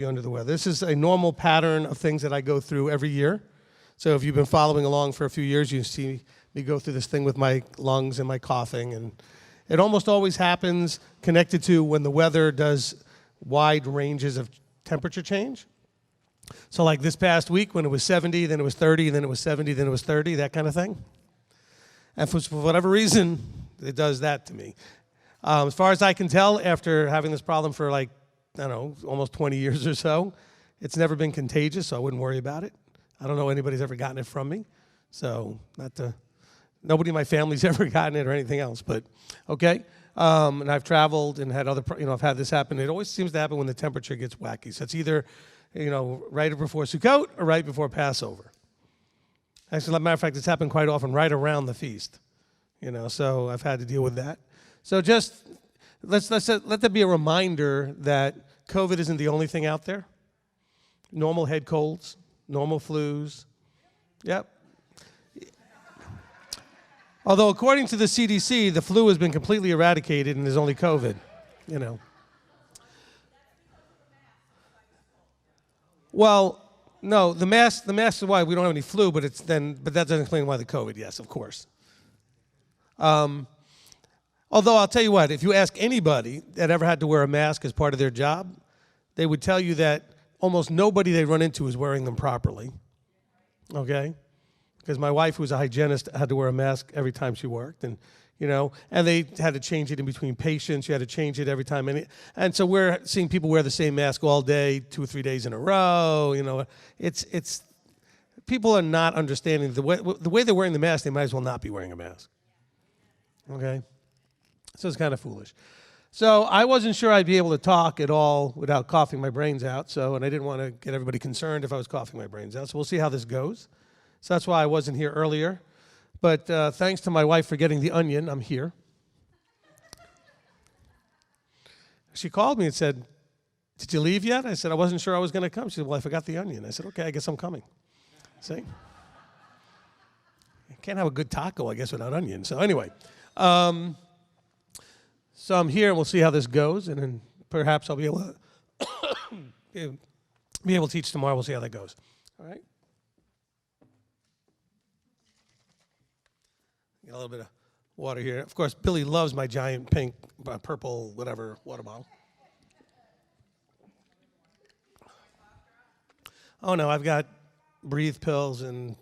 be under the weather. This is a normal pattern of things that I go through every year. So if you've been following along for a few years, you see me go through this thing with my lungs and my coughing. And it almost always happens connected to when the weather does wide ranges of temperature change. So like this past week when it was 70, then it was 30, then it was 70, then it was 30, that kind of thing. And for whatever reason, it does that to me. As far as I can tell, after having this problem for like, I don't know, almost 20 years or so, it's never been contagious, so I wouldn't worry about it. I don't know anybody's ever gotten it from me. So nobody in my family's ever gotten it or anything else, but okay. And I've traveled and had other, I've had this happen. It always seems to happen when the temperature gets wacky. So it's either, right before Sukkot or right before Passover. Actually, as a matter of fact, it's happened quite often right around the feast. So I've had to deal with that. So just let that be a reminder that COVID isn't the only thing out there. Normal head colds, normal flus. Yep. Although according to the CDC, the flu has been completely eradicated and there's only COVID, Well, no, the mask is why we don't have any flu, but that doesn't explain why the COVID, yes, of course. Although I'll tell you what, if you ask anybody that ever had to wear a mask as part of their job, they would tell you that almost nobody they run into is wearing them properly, okay? Because my wife, who was a hygienist, had to wear a mask every time she worked, and they had to change it in between patients. You had to change it every time, and so we're seeing people wear the same mask all day, 2 or 3 days in a row. It's people are not understanding the way they're wearing the mask. They might as well not be wearing a mask, okay? So it's kind of foolish. So I wasn't sure I'd be able to talk at all without coughing my brains out. And I didn't want to get everybody concerned if I was coughing my brains out. So we'll see how this goes. So that's why I wasn't here earlier. But thanks to my wife for getting the onion, I'm here. She called me and said, "Did you leave yet?" I said, "I wasn't sure I was going to come." She said, "Well, I forgot the onion." I said, "Okay, I guess I'm coming." See? You can't have a good taco, I guess, without onion. So anyway. So I'm here, and we'll see how this goes, and then perhaps I'll be able to teach tomorrow. We'll see how that goes. All right? Get a little bit of water here. Of course, Billy loves my giant pink, purple, whatever, water bottle. Oh, no, I've got breathe pills and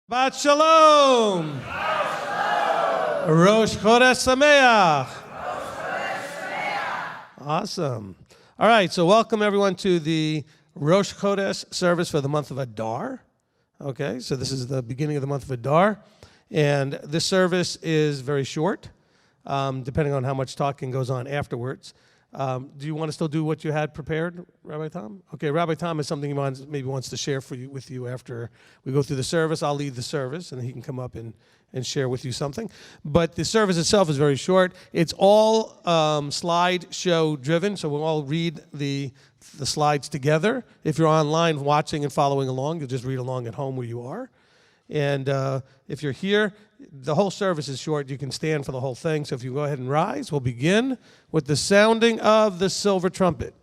Shabbat Shalom. Rosh Chodesh Sameach. Awesome. All right, so welcome everyone to the Rosh Chodesh service for the month of Adar. Okay, so this is the beginning of the month of Adar, and this service is very short, depending on how much talking goes on afterwards. Do you want to still do what you had prepared, Rabbi Tom? Okay, Rabbi Tom has something he wants to share with you after we go through the service. I'll lead the service, and he can come up and share with you something. But the service itself is very short. It's all slideshow driven, so we'll all read the slides together. If you're online watching and following along, you'll just read along at home where you are. And if you're here, the whole service is short. You can stand for the whole thing. So if you go ahead and rise, we'll begin with the sounding of the silver trumpet.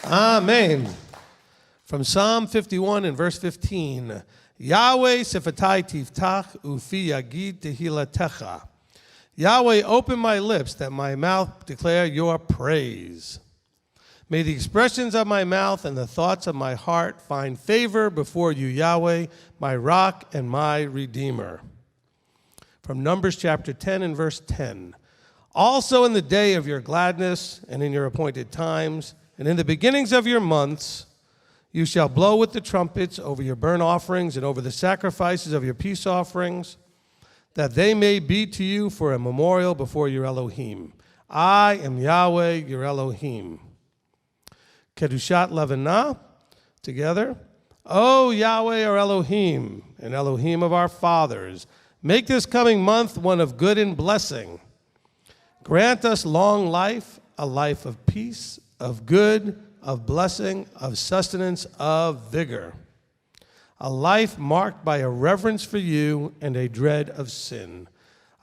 Amen. From Psalm 51 and verse 15, Yahweh sifatai tiftach ufi yagid tehilatecha. Yahweh, open my lips that my mouth declare your praise. May the expressions of my mouth and the thoughts of my heart find favor before you, Yahweh, my rock and my redeemer. From Numbers chapter 10 and verse 10, also in the day of your gladness and in your appointed times, and in the beginnings of your months, you shall blow with the trumpets over your burnt offerings and over the sacrifices of your peace offerings, that they may be to you for a memorial before your Elohim. I am Yahweh, your Elohim. Kedushat Levanah, together. O Yahweh, our Elohim, and Elohim of our fathers, make this coming month one of good and blessing. Grant us long life, a life of peace, of good, of blessing, of sustenance, of vigor. A life marked by a reverence for you and a dread of sin.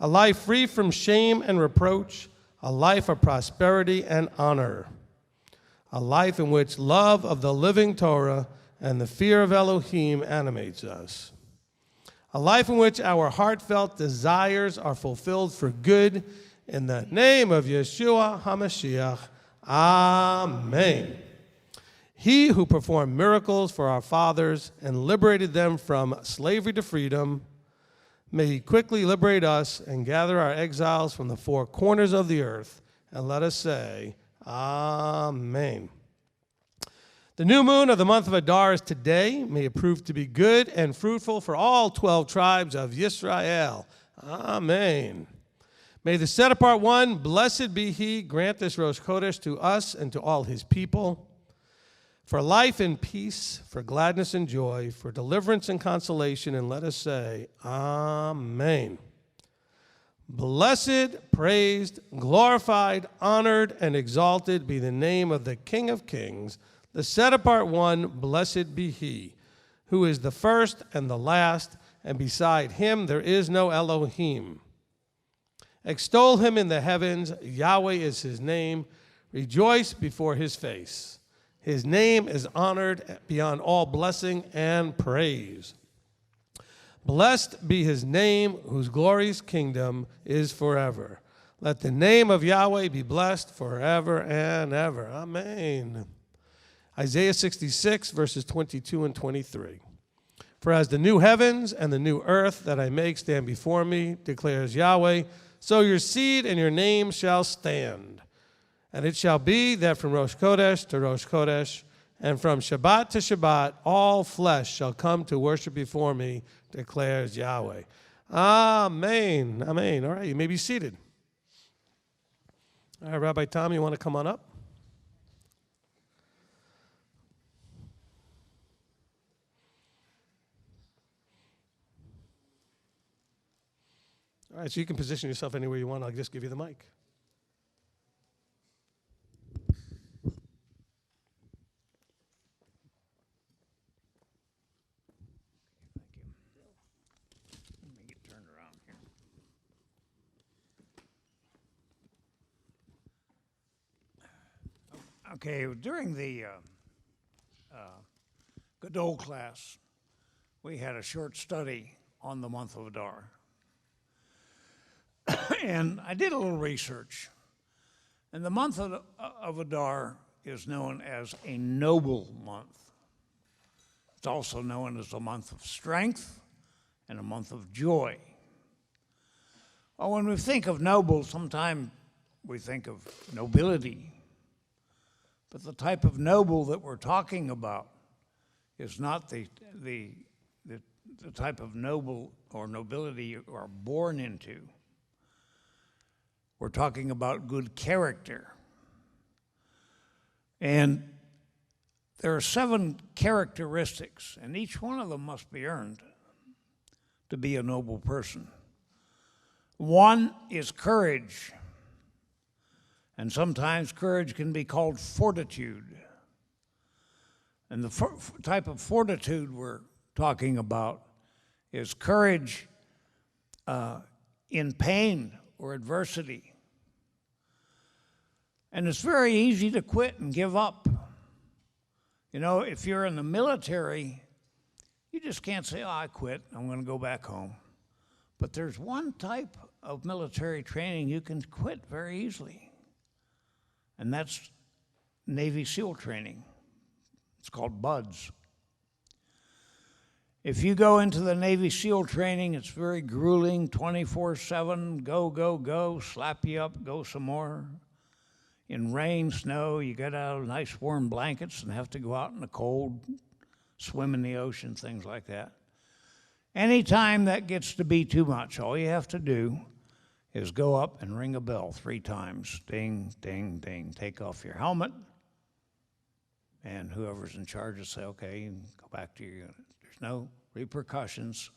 A life free from shame and reproach. A life of prosperity and honor. A life in which love of the living Torah and the fear of Elohim animates us. A life in which our heartfelt desires are fulfilled for good. In the name of Yeshua HaMashiach, Amen. He who performed miracles for our fathers and liberated them from slavery to freedom, may he quickly liberate us and gather our exiles from the four corners of the earth. And let us say, Amen. The new moon of the month of Adar is today. May it prove to be good and fruitful for all 12 tribes of Yisrael. Amen. May the set-apart one, blessed be he, grant this Rosh Chodesh to us and to all his people, for life and peace, for gladness and joy, for deliverance and consolation, and let us say, Amen. Blessed, praised, glorified, honored, and exalted be the name of the King of Kings, the set-apart one, blessed be he, who is the first and the last, and beside him there is no Elohim. Extol him in the heavens, Yahweh is his name. Rejoice before his face. His name is honored beyond all blessing and praise. Blessed be his name, whose glorious kingdom is forever. Let the name of Yahweh be blessed forever and ever. Amen. Isaiah 66, verses 22 and 23. For as the new heavens and the new earth that I make stand before me, declares Yahweh, so your seed and your name shall stand. And it shall be that from Rosh Chodesh to Rosh Chodesh, and from Shabbat to Shabbat, all flesh shall come to worship before me, declares Yahweh. Amen. Amen. All right, you may be seated. All right, Rabbi Tom, you want to come on up? All right, so you can position yourself anywhere you want. I'll just give you the mic. Okay, during the Gadol class, we had a short study on the month of Adar. And I did a little research. And the month of Adar is known as a noble month. It's also known as a month of strength and a month of joy. Well, when we think of noble, sometimes we think of nobility. But the type of noble that we're talking about is not the type of noble or nobility you are born into. We're talking about good character. And there are 7 characteristics, and each one of them must be earned to be a noble person. One is courage. And sometimes courage can be called fortitude. And the type of fortitude we're talking about is courage in pain or adversity. And it's very easy to quit and give up. You know, if you're in the military, you just can't say, oh, I quit, I'm going to go back home. But there's one type of military training you can quit very easily. And that's Navy SEAL training. It's called BUDS. If you go into the Navy SEAL training, it's very grueling, 24/7, go, go, go, slap you up, go some more. In rain, snow, you get out of nice warm blankets and have to go out in the cold, swim in the ocean, things like that. Anytime that gets to be too much, all you have to do is go up and ring a bell 3 times. Ding, ding, ding. Take off your helmet. And whoever's in charge will say, okay, you can go back to your unit. There's no repercussions.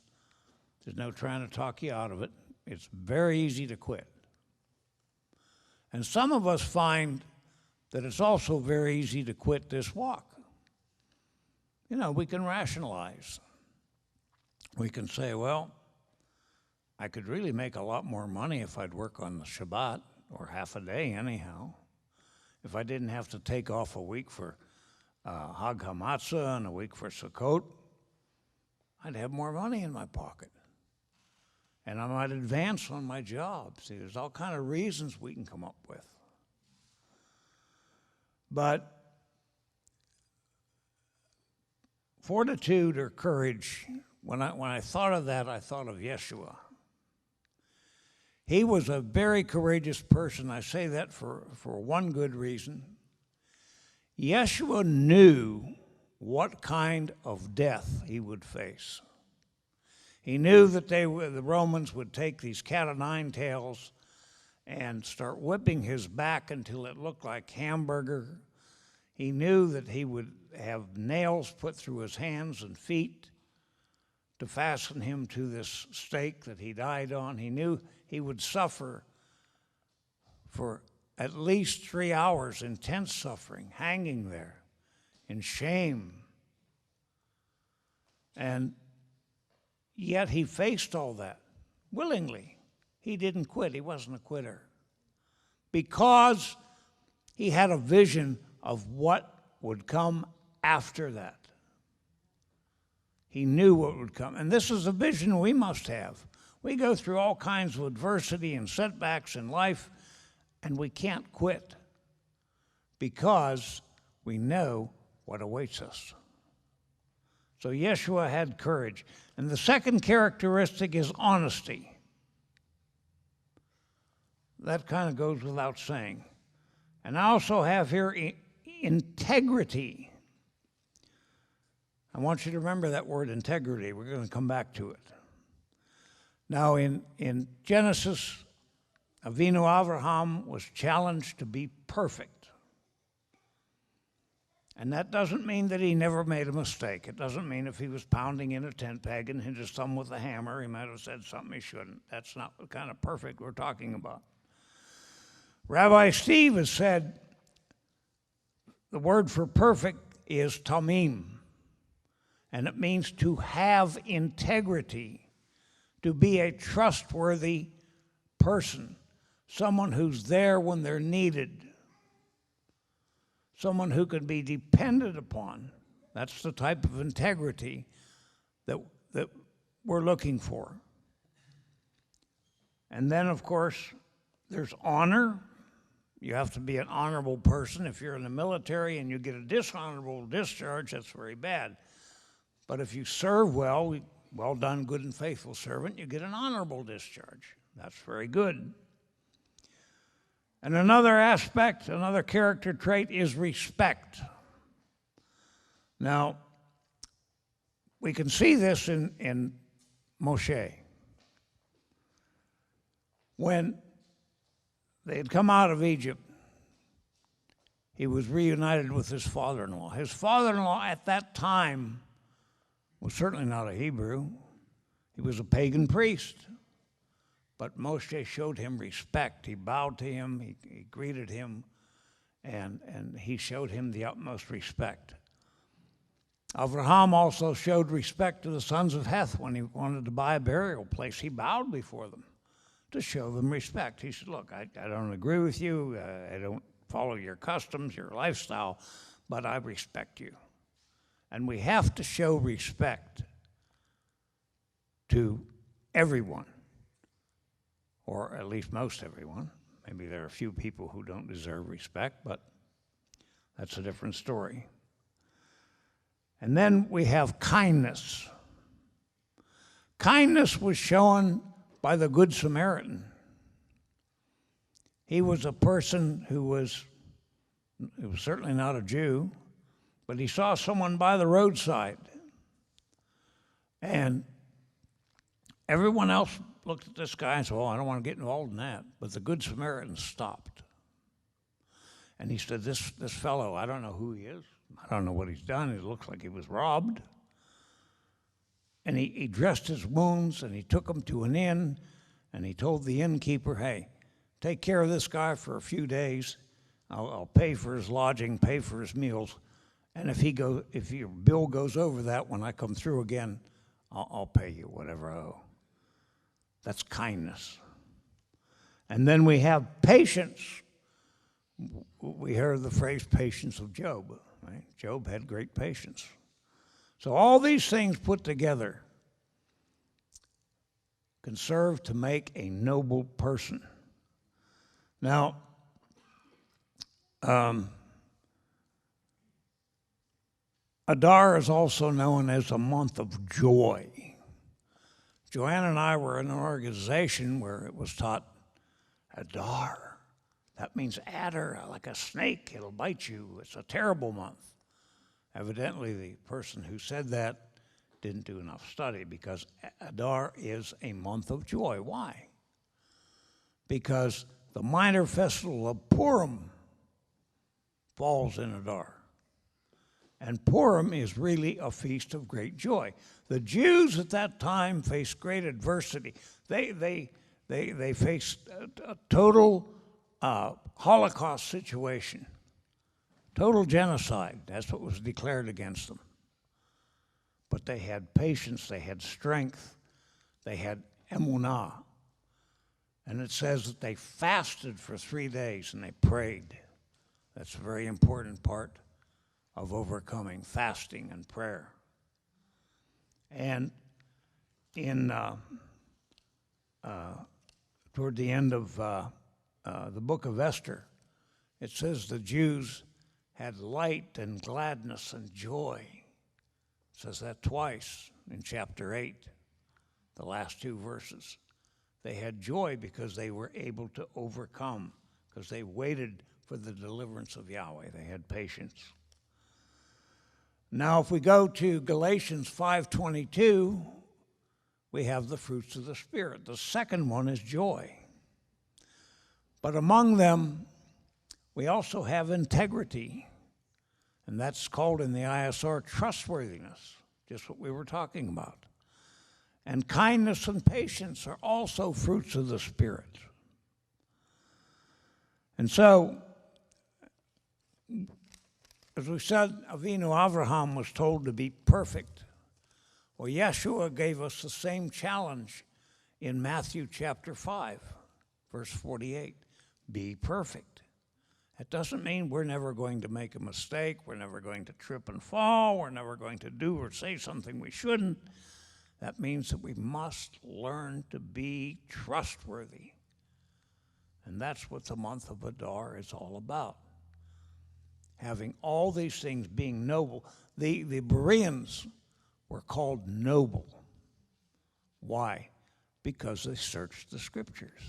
There's no trying to talk you out of it. It's very easy to quit. And some of us find that it's also very easy to quit this walk. You know, we can rationalize. We can say, well, I could really make a lot more money if I'd work on the Shabbat, or half a day anyhow. If I didn't have to take off a week for Hag HaMatzah and a week for Sukkot, I'd have more money in my pocket. And I might advance on my job. See, there's all kind of reasons we can come up with. But fortitude or courage, when I thought of that, I thought of Yeshua. He was a very courageous person. I say that for one good reason. Yeshua knew what kind of death he would face. He knew that the Romans would take these cat-o'-nine-tails and start whipping his back until it looked like hamburger. He knew that he would have nails put through his hands and feet to fasten him to this stake that he died on. He knew he would suffer for at least 3 hours, intense suffering, hanging there in shame. And yet he faced all that willingly. He didn't quit. He wasn't a quitter. Because he had a vision of what would come after that. He knew what would come. And this is a vision we must have. We go through all kinds of adversity and setbacks in life, and we can't quit because we know what awaits us. So Yeshua had courage. And the second characteristic is honesty. That kind of goes without saying. And I also have here integrity. I want you to remember that word integrity. We're going to come back to it. Now, in Genesis, Avinu Avraham was challenged to be perfect. And that doesn't mean that he never made a mistake. It doesn't mean if he was pounding in a tent peg and hit his thumb with a hammer, he might have said something he shouldn't. That's not the kind of perfect we're talking about. Rabbi Steve has said the word for perfect is tamim, and it means to have integrity, to be a trustworthy person, someone who's there when they're needed, someone who can be depended upon. That's the type of integrity that we're looking for. And then, of course, there's honor. You have to be an honorable person. If you're in the military and you get a dishonorable discharge, that's very bad. But if you serve well, well done, good and faithful servant, you get an honorable discharge. That's very good. And another aspect, another character trait is respect. Now, we can see this in Moshe. When they had come out of Egypt, he was reunited with his father-in-law. His father-in-law at that time was certainly not a Hebrew. He was a pagan priest. But Moshe showed him respect. He bowed to him, he greeted him, and he showed him the utmost respect. Avraham also showed respect to the sons of Heth when he wanted to buy a burial place. He bowed before them to show them respect. He said, look, I don't agree with you. I don't follow your customs, your lifestyle, but I respect you. And we have to show respect to everyone, or at least most everyone. Maybe there are a few people who don't deserve respect, but that's a different story. And then we have kindness. Kindness was shown by the Good Samaritan. He was a person who was certainly not a Jew, but he saw someone by the roadside. And everyone else looked at this guy and said, oh, I don't want to get involved in that. But the Good Samaritan stopped. And he said, this fellow, I don't know who he is. I don't know what he's done. It looks like he was robbed. And he dressed his wounds, and he took him to an inn, and he told the innkeeper, hey, take care of this guy for a few days. I'll pay for his lodging, pay for his meals. And if your bill goes over that when I come through again, I'll pay you whatever I owe. That's kindness. And then we have patience. We heard the phrase patience of Job. Right? Job had great patience. So all these things put together can serve to make a noble person. Now, Adar is also known as a month of joy. Joanna and I were in an organization where it was taught Adar. That means adder, like a snake. It'll bite you. It's a terrible month. Evidently, the person who said that didn't do enough study, because Adar is a month of joy. Why? Because the minor festival of Purim falls in Adar. And Purim is really a feast of great joy. The Jews at that time faced great adversity. They faced a total Holocaust situation, total genocide. That's what was declared against them. But they had patience, they had strength, they had emunah. And it says that they fasted for 3 days and they prayed. That's a very important part of overcoming, fasting and prayer. And in toward the end of the book of Esther, it says the Jews had light and gladness and joy. It says that twice in chapter 8, the last 2 verses. They had joy because they were able to overcome, because they waited for the deliverance of Yahweh. They had patience. Now, if we go to Galatians 5:22, we have the fruits of the Spirit. The second one is joy. But among them, we also have integrity, and that's called in the ISR trustworthiness, just what we were talking about. And kindness and patience are also fruits of the Spirit. And so, as we said, Avinu Avraham was told to be perfect. Well, Yeshua gave us the same challenge in Matthew chapter 5, verse 48. Be perfect. That doesn't mean we're never going to make a mistake, we're never going to trip and fall, we're never going to do or say something we shouldn't. That means that we must learn to be trustworthy. And that's what the month of Adar is all about. Having all these things, being noble. The Bereans were called noble. Why? Because they searched the Scriptures.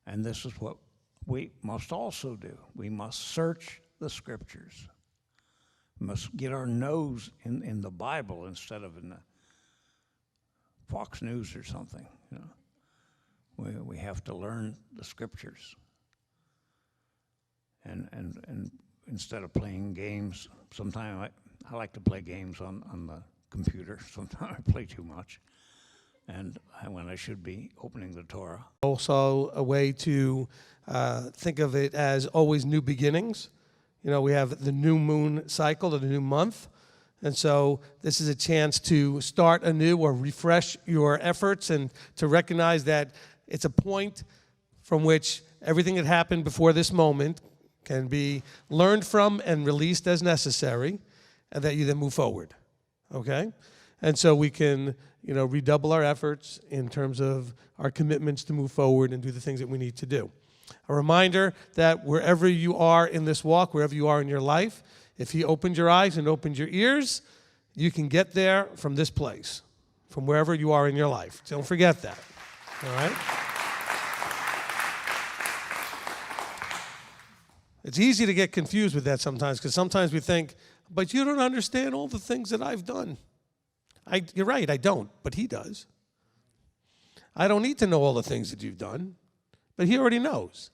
And this is what we must also do. We must search the Scriptures. We must get our nose in the Bible instead of in the Fox News or something. You know, we have to learn the Scriptures. And instead of playing games, sometimes I like to play games on the computer. Sometimes I play too much, and when I should be opening the Torah. Also, a way to think of it as always new beginnings. You know, we have the new moon cycle, the new month. And so this is a chance to start anew or refresh your efforts and to recognize that it's a point from which everything that happened before this moment can be learned from and released as necessary, and that you then move forward, okay? And so we can, you know, redouble our efforts in terms of our commitments to move forward and do the things that we need to do. A reminder that wherever you are in this walk, wherever you are in your life, if He opened your eyes and opened your ears, you can get there from this place, from wherever you are in your life. Don't forget that, all right? It's easy to get confused with that sometimes, because sometimes we think, but you don't understand all the things that I've done. You're right, I don't, but He does. I don't need to know all the things that you've done, but He already knows.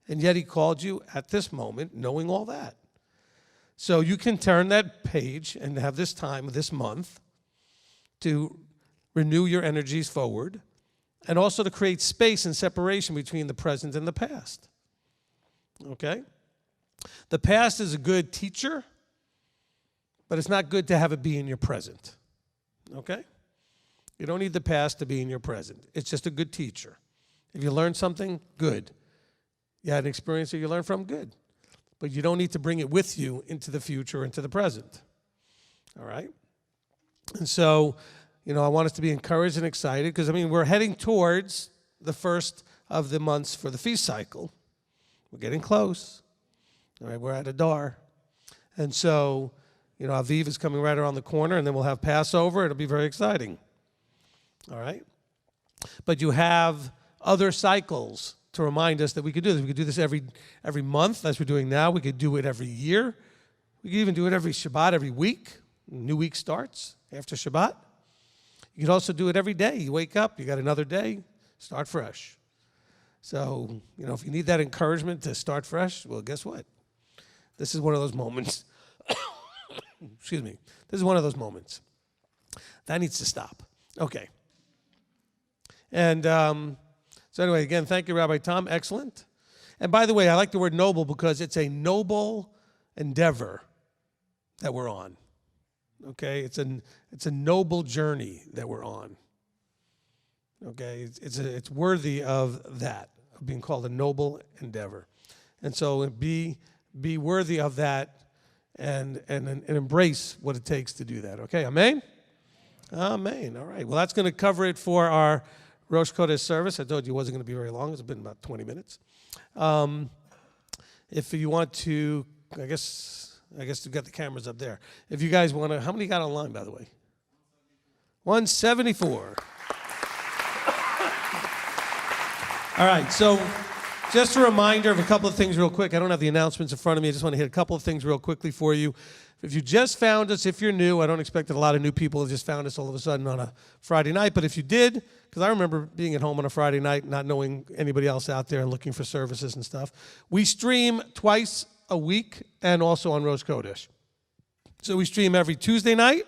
And yet He called you at this moment knowing all that. So you can turn that page and have this time, this month, to renew your energies forward, and also to create space and separation between the present and the past. Okay? The past is a good teacher, but it's not good to have it be in your present. Okay? You don't need the past to be in your present. It's just a good teacher. If you learn something, good. You had an experience that you learned from, good. But you don't need to bring it with you into the future, into the present. All right? And so, you know, I want us to be encouraged and excited because, I mean, we're heading towards the first of the months for the feast cycle. We're getting close. All right, we're at Adar. And so, you know, Aviv is coming right around the corner, and then we'll have Passover. It'll be very exciting. All right? But you have other cycles to remind us that we could do this. We could do this every month, as we're doing now. We could do it every year. We could even do it every Shabbat, every week. New week starts after Shabbat. You could also do it every day. You wake up, you got another day, start fresh. So, you know, if you need that encouragement to start fresh, well, guess what? This is one of those moments. Excuse me. This is one of those moments. That needs to stop. Okay. And so anyway, again, thank you, Rabbi Tom. Excellent. And by the way, I like the word noble because it's a noble endeavor that we're on. Okay? It's a noble journey that we're on. Okay? It's worthy of that, of being called a noble endeavor. And so be worthy of that and embrace what it takes to do that. Okay? Amen? Amen. All right. Well, that's going to cover it for our Rosh Chodesh service. I told you it wasn't going to be very long. It's been about 20 minutes. If you want to, I guess we've got the cameras up there. If you guys want to, how many got online, by the way? 174. All right, so just a reminder of a couple of things real quick. I don't have the announcements in front of me. I just want to hit a couple of things real quickly for you. If you just found us, if you're new, I don't expect that a lot of new people have just found us all of a sudden on a Friday night. But if you did, because I remember being at home on a Friday night, not knowing anybody else out there and looking for services and stuff, we stream twice a week and also on Rosh Chodesh. So we stream every Tuesday night,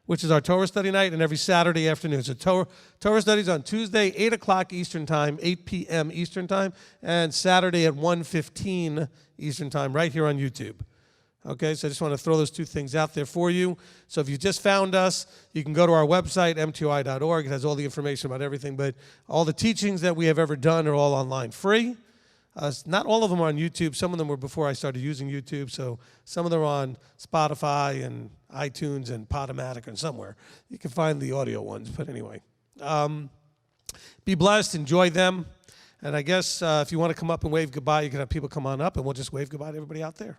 which is our Torah study night, and every Saturday afternoon. So Torah studies on Tuesday, 8 o'clock Eastern Time, 8 p.m. Eastern Time, and Saturday at 1:15 Eastern Time, right here on YouTube. Okay, so I just want to throw those two things out there for you. So if you just found us, you can go to our website, MTOI.org. It has all the information about everything, but all the teachings that we have ever done are all online free. Not all of them are on YouTube. Some of them were before I started using YouTube, so some of them are on Spotify and iTunes and Podomatic and somewhere. You can find the audio ones, but anyway. Be blessed, enjoy them, and I guess if you want to come up and wave goodbye, you can have people come on up, and we'll just wave goodbye to everybody out there.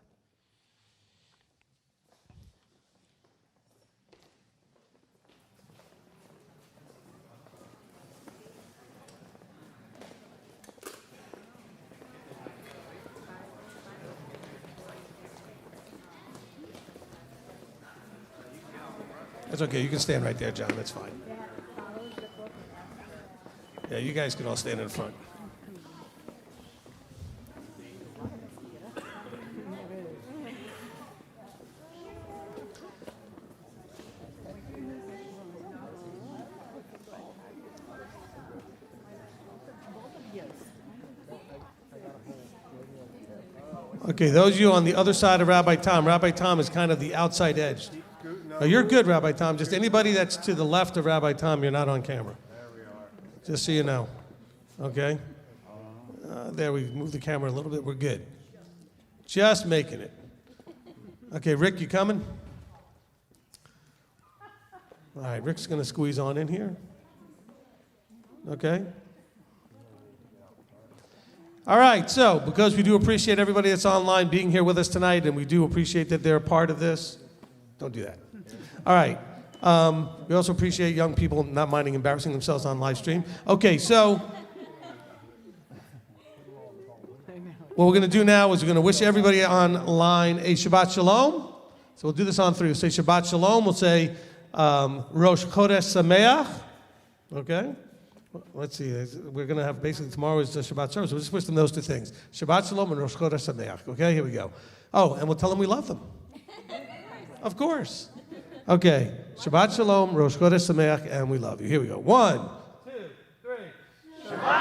That's okay. You can stand right there, John. That's fine. Yeah, you guys can all stand in front. Okay, those of you on the other side of Rabbi Tom is kind of the outside edge. No, you're good, Rabbi Tom. Just anybody that's to the left of Rabbi Tom, you're not on camera. There we are. Just so you know. Okay? There, we moved the camera a little bit. We're good. Just making it. Okay, Rick, you coming? All right, Rick's going to squeeze on in here. Okay? All right, so because we do appreciate everybody that's online being here with us tonight, and we do appreciate that they're a part of this, don't do that. All right. We also appreciate young people not minding embarrassing themselves on live stream. Okay, so what we're going to do now is we're going to wish everybody online a Shabbat Shalom. So we'll do this on three. We'll say Shabbat Shalom. We'll say Rosh Chodesh Sameach. Okay? Let's see. We're going to have basically tomorrow is the Shabbat service. We'll just wish them those two things. Shabbat Shalom and Rosh Chodesh Sameach. Okay? Here we go. Oh, and we'll tell them we love them. Of course. Okay. Shabbat Shalom, Rosh Chodesh Sameach, and we love you. Here we go. 1, 2, 3. Shabbat